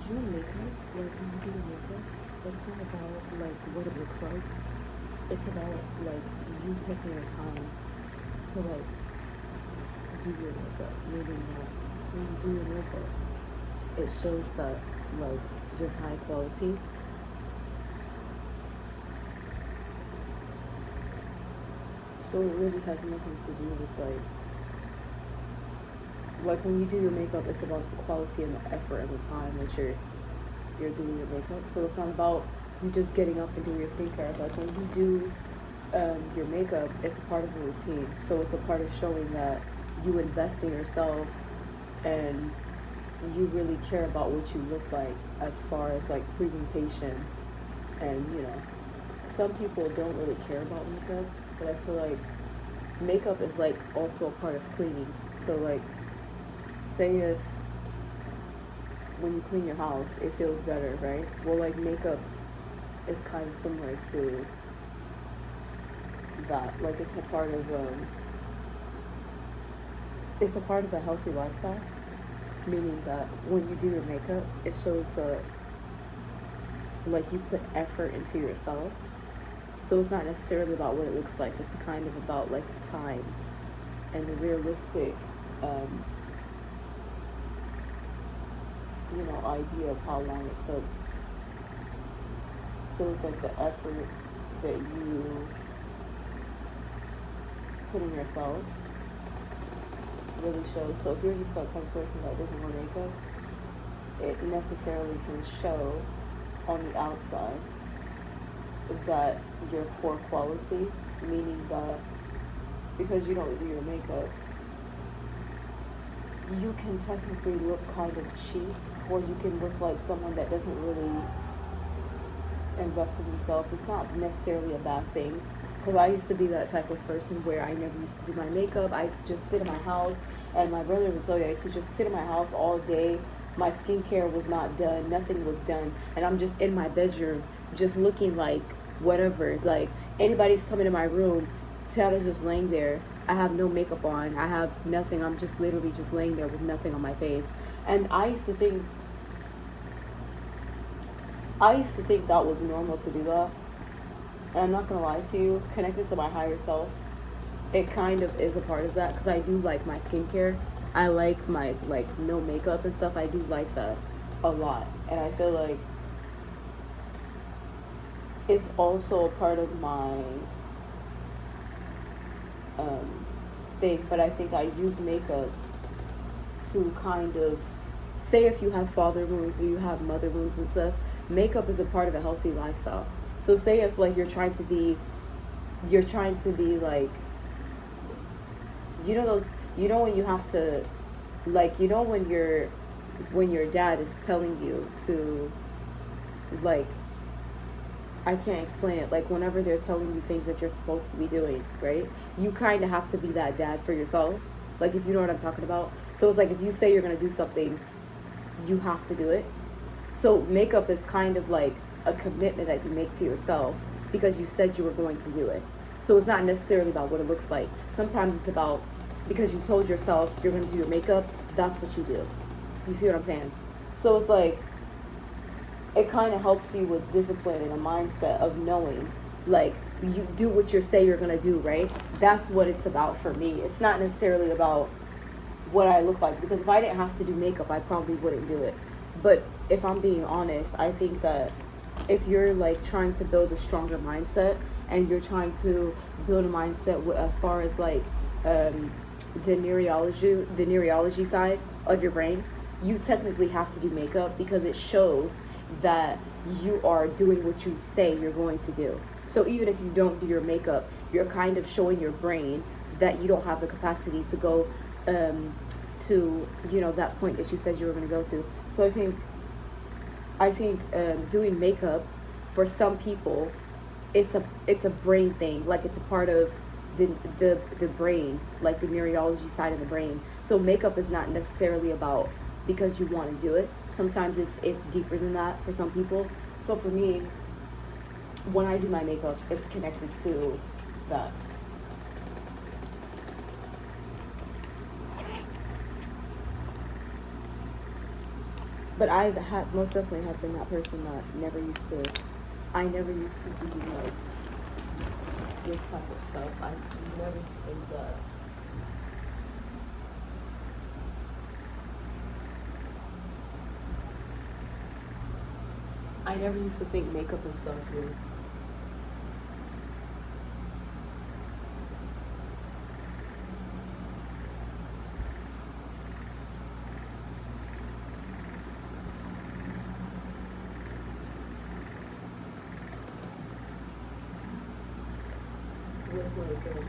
Your makeup, like when you do your makeup, it's not about like what it looks like. It's about like you taking your time to like do your makeup. Meaning that when you do your makeup, it shows that like you're high quality. So it really has nothing to do with like when you do your makeup, it's about the quality and the effort and the time that you're doing your makeup. So it's not about you just getting up and doing your skincare. Like when you do your makeup, it's a part of a routine. So it's a part of showing that you invest in yourself and you really care about what you look like as far as like presentation. And some people don't really care about makeup, but I feel like makeup is like also a part of cleaning. So like say if when you clean your house it feels better, right? Well, like makeup is kind of similar to that. Like it's a part of a healthy lifestyle, meaning that when you do your makeup it shows that like you put effort into yourself. So it's not necessarily about what it looks like. It's kind of about like the time and the realistic, um, idea of how long it took. So it's like the effort that you put in yourself really shows. So if you're just that type of person that doesn't wear makeup, it necessarily can show on the outside that your poor quality, meaning that because you don't do your makeup, you can technically look kind of cheap, or you can look like someone that doesn't really invest in themselves. It's not necessarily a bad thing, because I used to be that type of person where I never used to do my makeup. I used to just sit in my house, and my brother would tell you I used to just sit in my house all day. My skincare was not done, nothing was done, and I'm just in my bedroom just looking like whatever. Like anybody's coming to my room, Tiana's just laying there. I have no makeup on. I have nothing. I'm just literally just laying there with nothing on my face. And I used to think that was normal to do that. And I'm not gonna lie to you, connected to my higher self, it kind of is a part of that, because I do like my skincare. I like my no makeup and stuff. I do like that a lot, and I feel like it's also a part of my thing. But I think I use makeup to kind of say, if you have father wounds or you have mother wounds and stuff, makeup is a part of a healthy lifestyle. So say if like you're trying to be like, when you have to, like, when your dad is telling you to, like, I can't explain it, like whenever they're telling you things that you're supposed to be doing, right? You kind of have to be that dad for yourself, like, if you know what I'm talking about. So it's like, if you say you're going to do something, you have to do it. So makeup is kind of like a commitment that you make to yourself because you said you were going to do it. So it's not necessarily about what it looks like. Sometimes it's about, because you told yourself you're going to do your makeup, that's what you do. You see what I'm saying? So it's like, it kind of helps you with discipline and a mindset of knowing, like, you do what you say you're going to do, right? That's what it's about for me. It's not necessarily about what I look like, because if I didn't have to do makeup, I probably wouldn't do it. But if I'm being honest, I think that if you're like trying to build a stronger mindset, and you're trying to build a mindset as far as like the neurology side of your brain, you technically have to do makeup, because it shows that you are doing what you say you're going to do. So even if you don't do your makeup, you're kind of showing your brain that you don't have the capacity to go to that point that you said you were going to go to. So I think doing makeup, for some people, it's a brain thing. Like, it's a part of the brain, like the neurology side of the brain. So makeup is not necessarily about because you want to do it. Sometimes it's deeper than that for some people. So for me, when I do my makeup, it's connected to that. But most definitely have been that person that I never used to do like this type of stuff. I never think that I never used to think makeup and stuff was like good.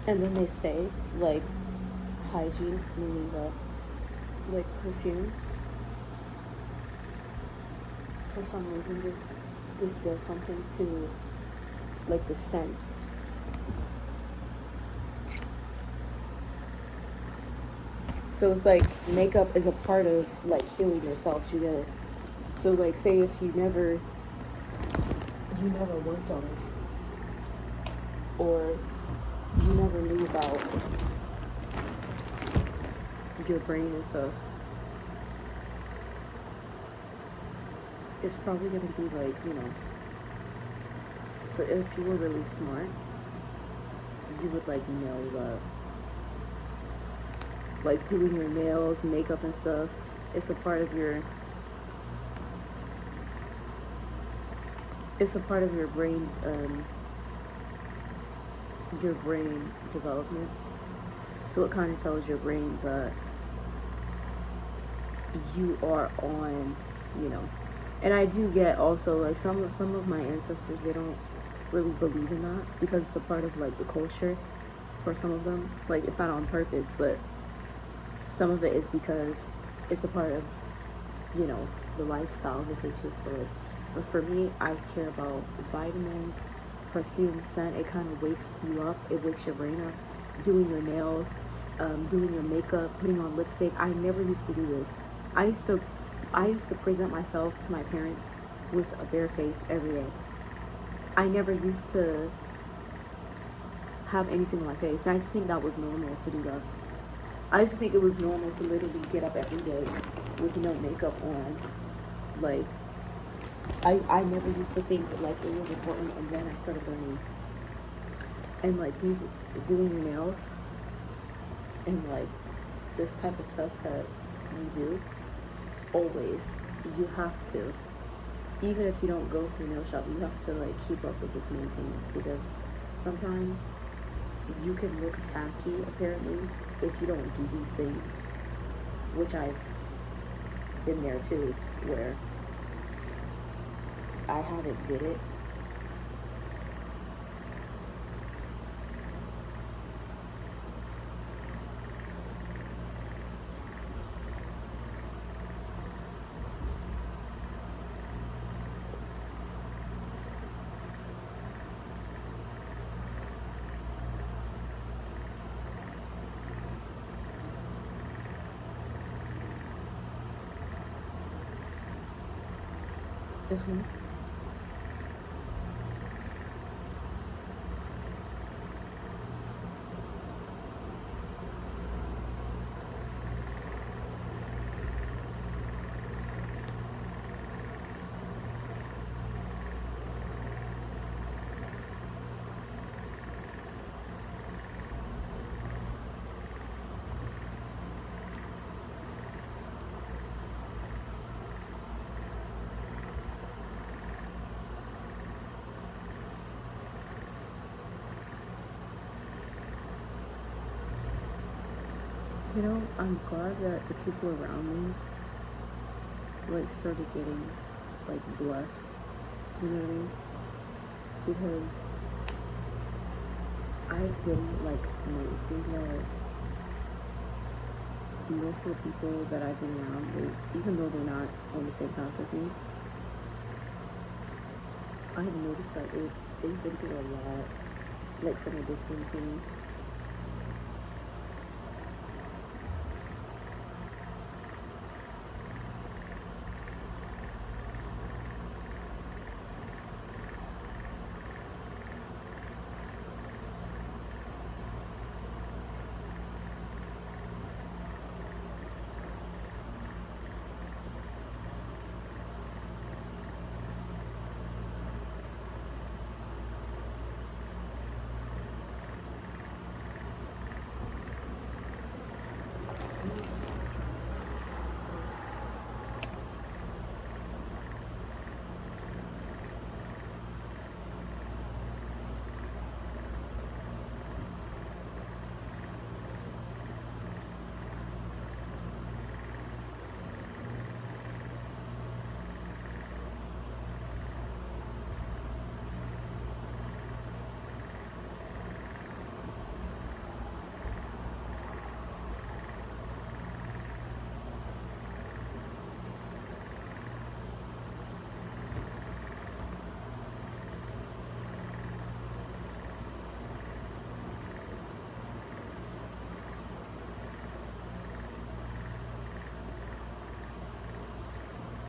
And then they say, like, hygiene, meaning the, like, perfume. For some reason, this does something to, like, the scent. So it's like makeup is a part of like healing yourself. You get it. So like, say if you never worked on it, or you never knew about your brain and stuff, it's probably gonna be like, But if you were really smart, you would like nail that. Like doing your nails, makeup and stuff. It's a part of your brain, your brain development. So it kind of tells your brain that you are on, you know. And I do get also like some of my ancestors, they don't really believe in that because it's a part of like the culture for some of them. Like it's not on purpose, but some of it is because it's a part of, the lifestyle that they choose to live. But for me, I care about vitamins, perfume, scent. It kind of wakes you up. It wakes your brain up. Doing your nails, doing your makeup, putting on lipstick. I never used to do this. I used to, I used to present myself to my parents with a bare face every day. I never used to have anything on my face. And I used to think that was normal to do that. I used to think it was normal to literally get up every day with no makeup on. Like, I never used to think that like it was important, and then I started learning. And like doing your nails and like this type of stuff that you do, always, you have to. Even if you don't go to the nail shop, you have to like keep up with this maintenance because sometimes you can look tacky apparently if you don't do these things, which I've been there too, where I haven't did it. This one. I'm glad that the people around me like started getting like blessed. You know what I mean? Because I've been like noticing that most of the people that I've been around, even though they're not on the same path as me, I've noticed that they've been through a lot, like from a distance,